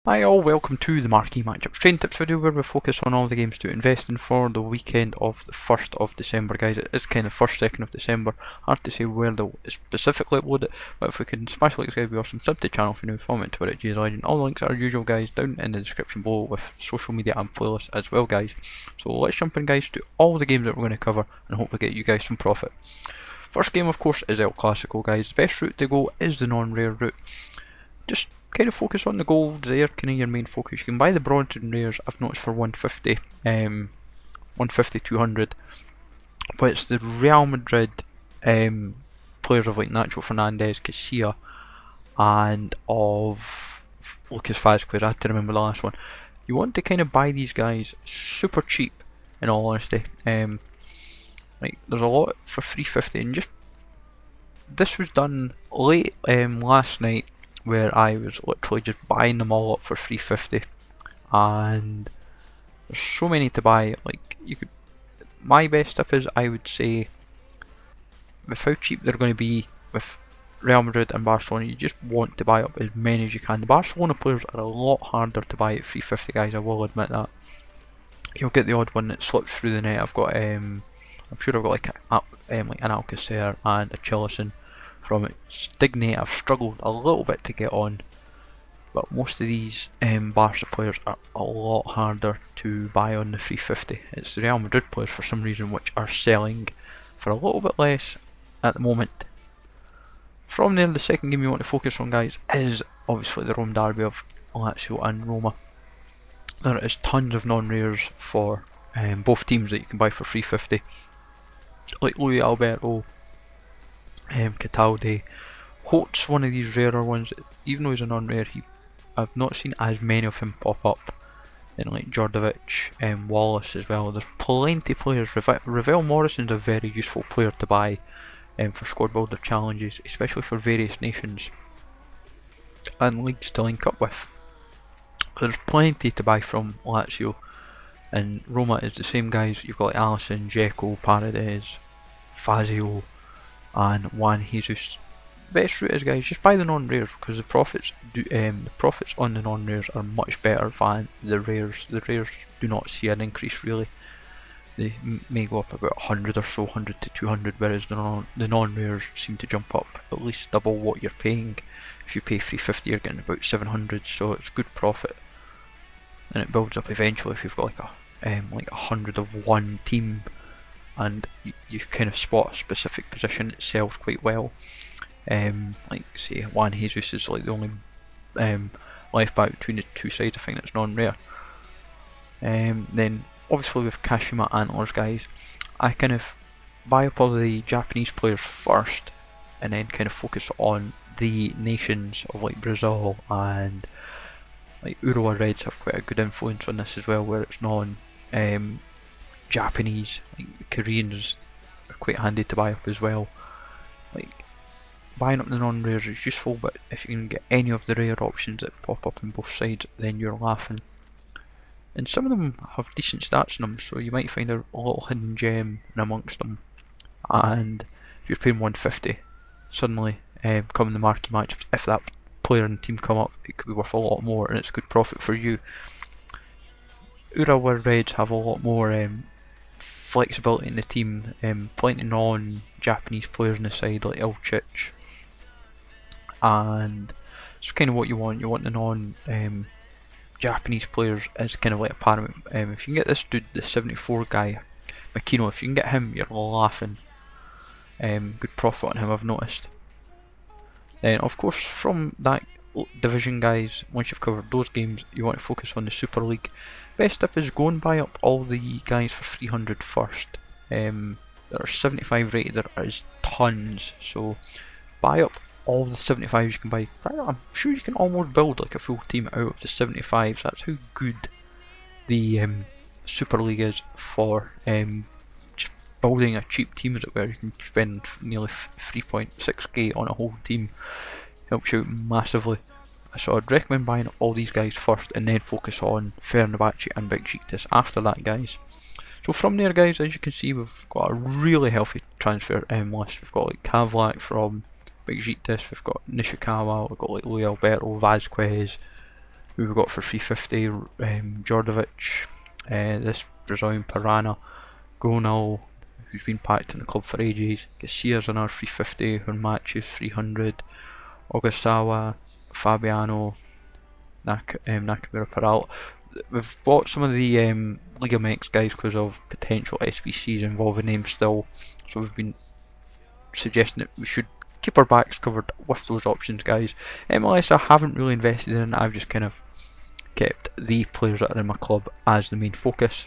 Hi all, welcome to the Marquee Matchups Training Tips video where we focus on all the games to invest in for the weekend of the 1st of December, guys. It is kind of 1st, 2nd of December. Hard to say where they'll specifically upload it, but if we can smash like this, guys, be awesome. Sub to the channel if you're new, follow me on Twitter at GSLegend. All the links are usual, guys, down in the description below with social media and playlists as well, guys. So let's jump in, guys, to all the games that we're going to cover and hopefully get you guys some profit. First game, of course, is El Clasico, guys. The best route to go is the non-rare route. Just kind of focus on the gold there, kind of your main focus. You can buy the bronze and rares, I've noticed, for 150, 150, 200. But it's the Real Madrid players of like Nacho Fernandez, Casilla, and of Lucas Vazquez. I had to remember the last one. You want to kind of buy these guys super cheap, in all honesty. Like there's a lot for 350, and just this was done late last night, where I was literally just buying them all up for 350, and there's so many to buy. Like you could, my best tip is I would say, with how cheap they're going to be with Real Madrid and Barcelona, you just want to buy up as many as you can. The Barcelona players are a lot harder to buy at 350, guys. I will admit that. You'll get the odd one that slips through the net. I'm sure I've got like an Alcacer and a Chillison from it. Stigney I've struggled a little bit to get on, but most of these Barca players are a lot harder to buy on the 350. It's the Real Madrid players for some reason which are selling for a little bit less at the moment. From there, the second game you want to focus on, guys, is obviously the Rome derby of Lazio and Roma. There is tons of non-rares for both teams that you can buy for 350, like Luis Alberto, Cataldi. Holt's one of these rarer ones. Even though he's a non-rare, I've not seen as many of him pop up. Then like Djordjevic, Wallace as well. There's plenty of players. Ravel Morrison's a very useful player to buy for squad builder challenges, especially for various nations and leagues to link up with. There's plenty to buy from Lazio, and Roma is the same guys. You've got like Alisson, Dzeko, Paredes, Fazio, and Juan Jesus. Best route is, guys, just buy the non-rares, because the profits on the non-rares are much better than the rares. The rares do not see an increase really. They may go up about 100 or so, 100 to 200, whereas the non-rares seem to jump up at least double what you're paying. If you pay 350, you're getting about 700, so it's good profit, and it builds up eventually. If you've got like 100 of one team, and you kind of spot a specific position, it sells quite well. Like say Juan Jesus is like the only left back between the two sides, I think that's non-rare. Then obviously with Kashima Antlers, guys, I kind of buy up all the Japanese players first, and then kind of focus on the nations of like Brazil, and like Urawa Reds have quite a good influence on this as well, where it's Japanese, like Koreans are quite handy to buy up as well. Like buying up the non-rares is useful, but if you can get any of the rare options that pop up on both sides, then you're laughing. And some of them have decent stats in them, so you might find a little hidden gem in amongst them. And if you're paying 150, suddenly come the marquee matchups, if that player and team come up, it could be worth a lot more, and it's good profit for you. Urawa Reds have a lot more flexibility in the team, plenty non-Japanese players on the side like Ilchich, and it's kind of what you want. You want the non-Japanese players as kind of like a paramount. If you can get this dude, the 74 guy, Makino, if you can get him, you're laughing. Good profit on him, I've noticed. Then of course from that division, guys, once you've covered those games, you want to focus on the Super League. Best tip is go and buy up all the guys for 300 first. There are 75 rated, there is tons, so buy up all the 75s you can buy. I'm sure you can almost build like a full team out of the 75s. That's how good the Super League is for just building a cheap team, as it were. You can spend nearly 3.6k on a whole team. Helps you out massively. So I'd recommend buying all these guys first, and then focus on Fenerbahce and Besiktas after that, guys. So from there, guys, as you can see, we've got a really healthy transfer list. We've got like Kavlak from Besiktas, we've got Nishikawa, we've got like Luis Alberto, Vazquez, Who we got for 350? Djordjevic, this Brazilian Piranha, Gonal, who's been packed in the club for ages. Garcia's another 350, her matches 300. Ogasawa, Fabiano, Nakamura Peralta. We've bought some of the Liga MX guys because of potential SBCs involving them still, so we've been suggesting that we should keep our backs covered with those options, guys. MLS I haven't really invested in. I've just kind of kept the players that are in my club as the main focus.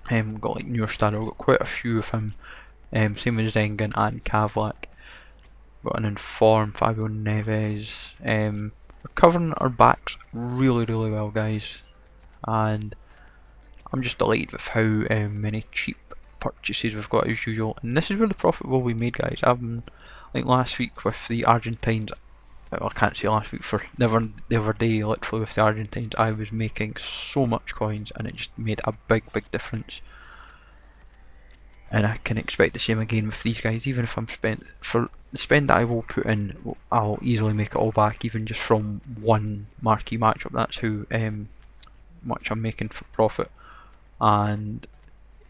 Got like Neurstad, I've got quite a few of him. Same with Zengen and Kavlak. Got an informed Fabio Neves. We're covering our backs really, really well, guys. And I'm just delighted with how many cheap purchases we've got as usual. And this is where the profit will be made, guys. Like last week with the Argentines, well, I can't say last week, for the other day, literally with the Argentines, I was making so much coins and it just made a big, big difference. And I can expect the same again with these guys. Even if I'm spent for the spend that I will put in, I'll easily make it all back, even just from one marquee matchup. That's how much I'm making for profit. And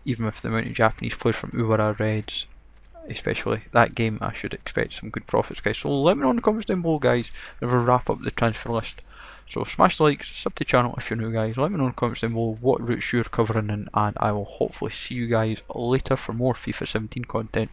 even with the amount of Japanese players from Uwara Reds, especially that game, I should expect some good profits, guys. So let me know in the comments down below, guys, and we'll wrap up the transfer list. So smash the likes, sub to the channel if you're new, guys. Let me know in the comments down below what routes you're covering in, and I will hopefully see you guys later for more FIFA 17 content.